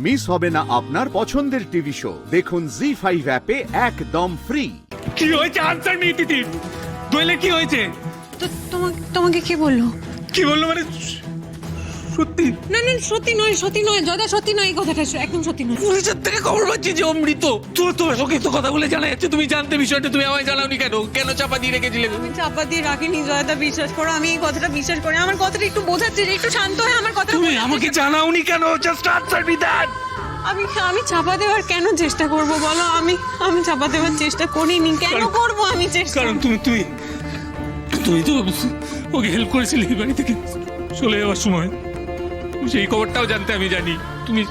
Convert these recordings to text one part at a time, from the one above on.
Miss হবে না আপনার পছন্দের টিভি শো। দেখুন জি5 অ্যাপে একদম ফ্রি। কি হয়েছে আনসার মি তিতির, দোয়েলে কি হয়েছে? তো তোমাকে কে বললো? কি বললো মানে সত্যি? না না সত্যি নয় জয়দা, সত্যি নয়, এই কথাটা একদম সত্যি নয়। পুলিশের থেকে খবর পাচ্ছি যে অমৃত। তোমার ওকে তো কথা বলে জানা যাচ্ছে, তুমি জানতে বিষয়টা, তুমি আমায় জানাওনি কেন? কেন চাপা দিয়ে রেখেছিলে? আমি চাপা দিয়ে রাখিনি জয়দা, বিশ্বাস করো, আমি এই কথাটা বিশ্বাস করি। আমার কথাটা একটু বোঝাচ্ছে, একটু শান্ত হয়ে আমার কথা। তুমি আমাকে জানাওনি কেন? Just answer me that. আমি চাপা দেওয়ার কেন চেষ্টা করব বলো? আমি চাপা দেওয়ার চেষ্টা করিনি, কেন করব আমি চেষ্টা? কারণ তুমি তো ওকে হেল্প করেছিলে এই বাড়ি থেকে চলে যাওয়ার সময়। সেই খবরটাও জানতে আমি জানি, তুমি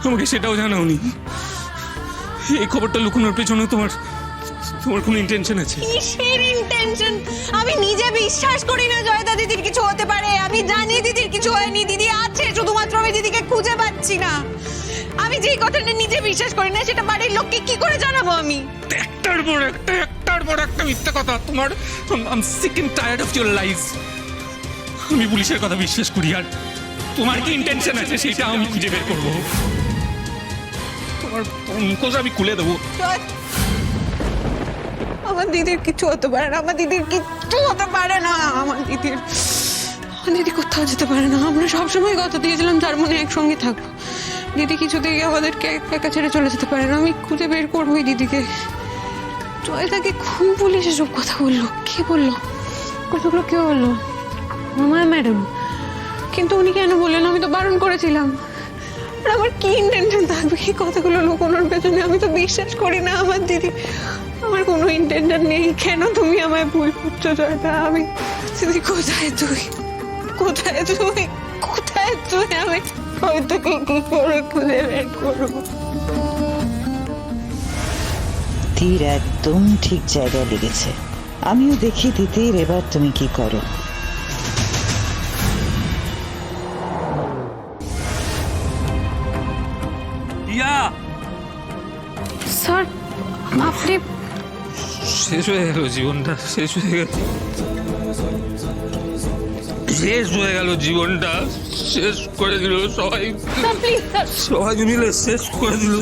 আমাকে সেটাও জানাওনি। এই খবরটা লুকানোর পেছনে তোমার কোনো ইন্টেনশন আছে? কিসের ইন্টেনশন? আমি নিজে বিশ্বাস করি না জয়দা দিদির কিছু হতে পারে। আমি জানি দিদির কিছু হয়নি, দিদি আছে, শুধুমাত্র আমি দিদিকে খুঁজে পাচ্ছি না। আমি যেই কথাটা নিজে বিশ্বাস করি না সেটা বাড়ির লোককে কি করে জানাবো আমি? একটার পর একটা মিথ্যা কথা। তোমার I am sick and tired of your lies. আমি পুলিশের কথা বিশ্বাস করি, আর তোমার কি ইন্টেনশন আছে সেটা আমি খুঁজে বের করবো। তোমার মুখোশ আমি খুলে দেবো। আমার দিদির কিছু হতে পারে না, আমার দিদির কিচ্ছু হতে পারে না। আমার দিদি কোথাও যেতে পারে না। আমরা সবসময় কথা দিয়েছিলাম জার্মানি একসঙ্গে থাকবো। দিদি কিছুতেই আমাদেরকে একা ছেড়ে চলে যেতে পারে না। আমি খুঁজে বের করবো এই দিদিকে। জয়দাকে খুব পুলিশ এসব কথা বললো। কে বললো কথাগুলো? কে বললো? আমার ম্যাডাম। কিন্তু উনি কেন বললেন? আমি তো বারণ করেছিলাম। আর আমার কি ইন্টেনশন থাকবে এই কথাগুলো লুকোনোর পেছনে? আমি তো বিশ্বাস করি না আমার দিদি। আমার কোনো ইন্টেনশন নেই। কেন তুমি আমায় ভুল বুঝছো জয়দা? আমি দিদি, কোথায় তুই? আমি তোকে কি করে খুঁজে বের করবো? তীর একদম ঠিক জায়গায় লেগেছে। আমিও দেখি তিতির, এবার তুমি কি করো। স্যার আপনি? শেষ হয়ে গেল জীবনটা, শেষ হয়ে গেল জীবনটা, শেষ করে দিল সবাই। স্যার প্লিজ, স্যার সবাই মিলে শেষ করে দিল।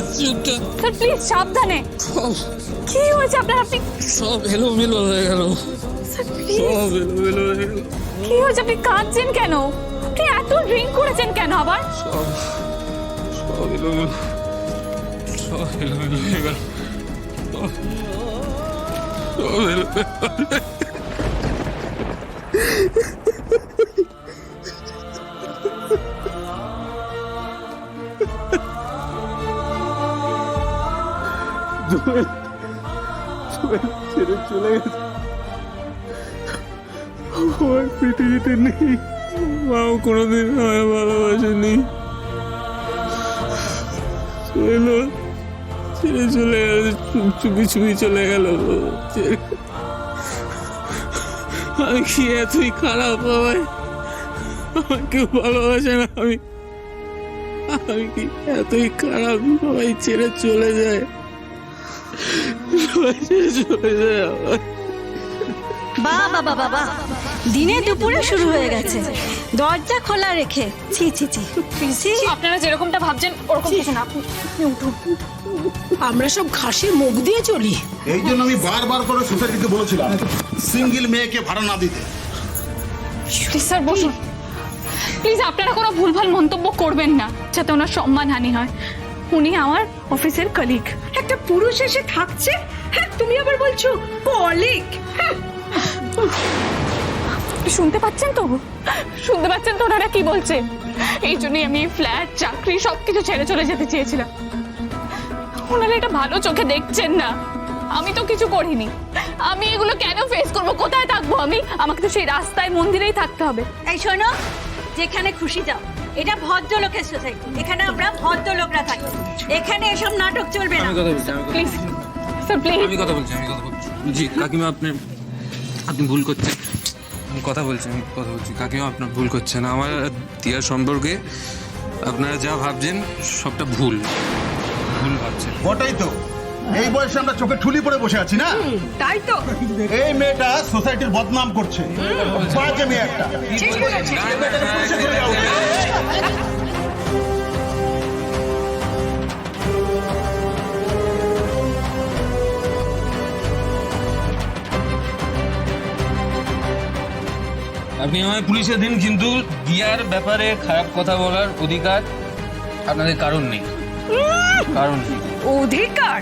স্যার প্লিজ সাবধানে। কি হয়েছে আপনার? আপনি সব এলোমেলো হয়ে গেল, স্যার প্লিজ, সব এলোমেলো হয়ে গেল। কি হয়েছে? আপনি কাঁদছেন কেন? আপনি এত ড্রিঙ্ক করেছেন কেন আবার? সব এলোমেলো হয়ে গেল। ছেড়ে চলে গেছে, আমার পৃথিবীতে নেই। মাও কোনোদিন আমায় ভালোবাসেনি। ছেড়ে চলে গেল, চুপি চলে গেল। আমি কি এতই খারাপ? আমার কেউ ভালোবাসে না? আমি কি এতই খারাপ? সবাই ছেড়ে চলে যায়, বাবা দিনে দুপুরে শুরু হয়ে গেছে, দরজা খোলা রেখে। ছি ছি ছি ছি। আপনারা যেরকমটা ভাবছেন ওরকম কিছু না। আপনি উঠুন। আমরা সব ঘাসে মুখ দিয়ে চলি। এই জন্য আমি বারবার করে সোসাইটিতে বলেছিলাম সিঙ্গেল মেয়েকে ভাড়া না দিতে। প্লিজ স্যার বসুন। প্লিজ আপনারা কোনো ভুলভাল মন্তব্য করবেন না, যাতে ওনার সম্মানহানি হয়। উনি আমার অফিসের কলিগ। একটা পুরুষ এসে থাকছে, হ্যাঁ তুমি আবার বলছো কলিগ? শুনতে পাচ্ছেন তো? ওনারা কি বলছে? এই জন্যই আমি ফ্ল্যাট, চাকরি সবকিছু ছেড়ে চলে যেতে চেয়েছিলাম। ওনারা এটা ভালো চোখে দেখছেন না। আমি তো কিছু করিনি। আমি এগুলো কেন ফেস করবো? কোথায় থাকবো আমি? আমাকে তো সেই রাস্তায়, মন্দিরেই থাকতে হবে। এই শোনো, যেখানে খুশি যাও। এটা ভদ্রলোকের সোসাইটি, এখানে আমরা ভদ্রলোকরা থাকি। এখানে এসব নাটক চলবে না। Please sir, please. আমি কথা বলছি। জি কাকিমা, আপনি ভুল করছেন। আমি কথা বলছি কাকিমা, আপনার ভুল করছেন। আমার তিয়ার সম্পর্কে আপনারা যা ভাবছেন সবটা ভুল ভাবছেন। ওটাই তো, এই বয়সে আমরা চোখে ঠুলি পড়ে বসে আছি না? তাই তো। এই মেয়েটা সোসাইটির বদনাম করছে, বাজে মেয়ে একটা। আপনি আমায় পুলিশে দিন, কিন্তু দিয়ার ব্যাপারে খারাপ কথা বলার অধিকার আপনাদের কারণ নেই, কারণ নেই। অধিকার?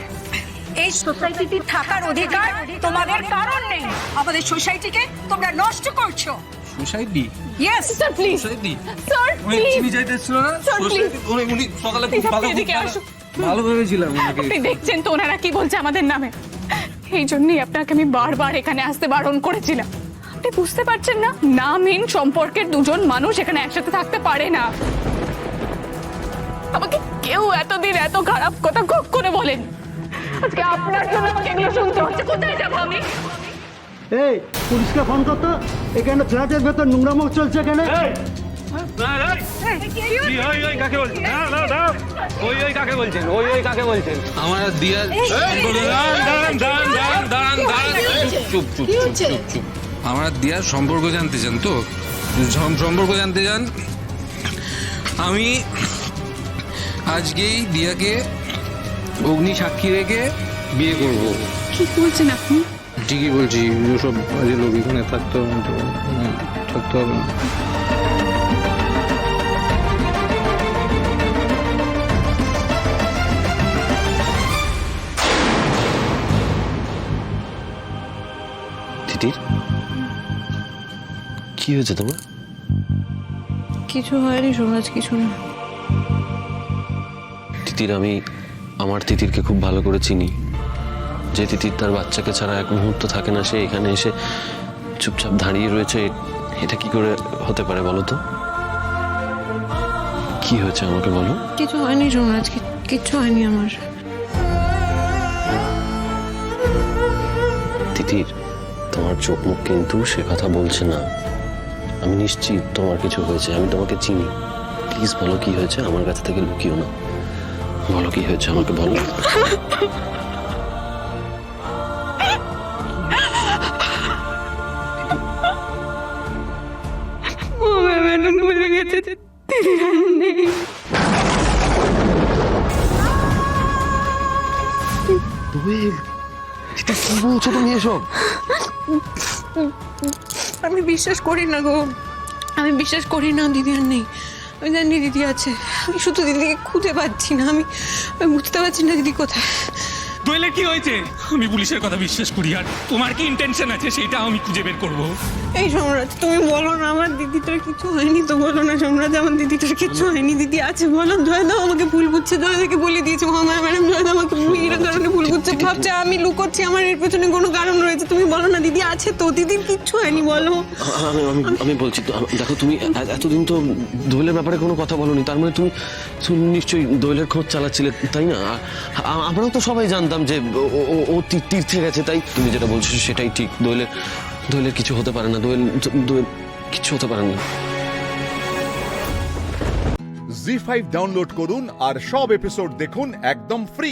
এই সোসাইটিতে থাকার অধিকার তোমাদের কারণ নেই। আমাদের সোসাইটিকে তোমরা নষ্ট করছো। Society? Yes sir please, society sir উনি প্লিজ, চিনি চাইতে এসেছিল না? Sir, please. উনি সকালে Please, ভালো আপনি এদিকে আসুন। ভালো ভেবেছিলাম ওনাকে। আপনি দেখছেন তো ওনারা কি বলছে আমাদের নামে। এই জন্যই আপনাকে আমি বারবার এখানে আসতে বারণ করেছিলাম। আপনি বুঝতে পারছেন না, নামহীন সম্পর্কের দুজন মানুষ এখানে একসাথে থাকতে পারে না। আমাকে কেউ এতদিন এত খারাপ কথা কখনো বলেন। আজকে আপনার জন্য আমাকে এগুলো শুনতে হচ্ছে। কোথায় যাবো আমি? এই পুলিশকে ফোন করতো, এখানে ফ্ল্যাটের ভেতর নোংরামো চলছে এখানে। আমার আর দিয়ার চুপ চুপ চুপ চুপ চুপ। আমার আর দিয়ার সম্পর্ক জানতে চান তো? সম্পর্ক জানতে চান? আমি আজকেই দিয়াকে অগ্নি সাক্ষী রেখে বিয়ে করব। কি বলছেন আপনি? ঠিকই বলছি, সব বাজে লোক এখানে থাকতে হবে না, থাকতে হবে না। তিতির, কি হয়েছে তোমার? কিছু হয়নি সোমরাজ, কিছু না। তিতির, আমি আমার তিতিরকে খুব ভালো করে চিনি। যে তিতির তার বাচ্চাকে ছাড়া এক মুহূর্ত থাকে না, সে এখানে এসে চুপচাপ দাঁড়িয়ে রয়েছে, এটা কি করে হতে পারে বলো তো? কি হয়েছে আমাকে বলো। কিছু হয়নি সোমরাজ, কিচ্ছু হয়নি আমার। তিতির, তোমার চোখ মুখ কিন্তু সে কথা বলছে না। আমি নিশ্চিত তোমার কিছু হয়েছে, আমি তোমাকে চিনি। প্লিজ বলো কি হয়েছে, আমার কাছ থেকে লুকিও না। বলো কি হয়েছে আমাকে বলো। ম্যাডাম বলে গেছে দিদি আর নেই। কি বলছো তুমি এসব? আমি বিশ্বাস করি না গো, আমি বিশ্বাস করি না দিদি আর নেই। আমি জানি দিদি আছে, আমি শুধু দিদিকে খুঁজে পাচ্ছি না। আমি বুঝতে পারছি না দিদি কোথায়। দোয়েলের কি হয়েছে? আমি পুলিশের কথা বিশ্বাস করি, আর তোমার কি ইন্টেনশন আছে সেটা আমি খুঁজে বের করবো। এই সোমরাজ, তুমি বলো না আমার দিদিটার কিছু হয়নি তো? বলো না সোমরাজ, আমার দিদিটার কিছু হয়নি। দিদি আছে বলো। জয়দাও আমাকে ভুল বুঝছে, জয়দাকে বলে দিয়েছে মহামায়া ম্যাডাম। জয়দা আমাকে মেয়ের কারণে ভুল বুঝছে, ভাবছে আমি লুকোচ্ছি, আমার এর পেছনে কোনো কারণ রয়েছে। তুমি বলো না দিদি আছে তো? দিদির কিচ্ছু হয়নি বলো। আমি বলছি তো, দেখো তুমি এতদিন তো দোয়েলের ব্যাপারে কোনো কথা বলোনি, তার মানে তুমি নিশ্চয়ই দোয়েলের খোঁজ চালাচ্ছিলে, তাই না? আমরাও তো সবাই জানতাম যে ও তীর্থে গেছে, তাই তুমি যেটা বলছো সেটাই ঠিক। দোয়েলের কিছু হতে পারে না, দোয়েল কিছু হতে পারে না। জি5 ডাউনলোড করুন আর সব এপিসোড দেখুন একদম ফ্রি।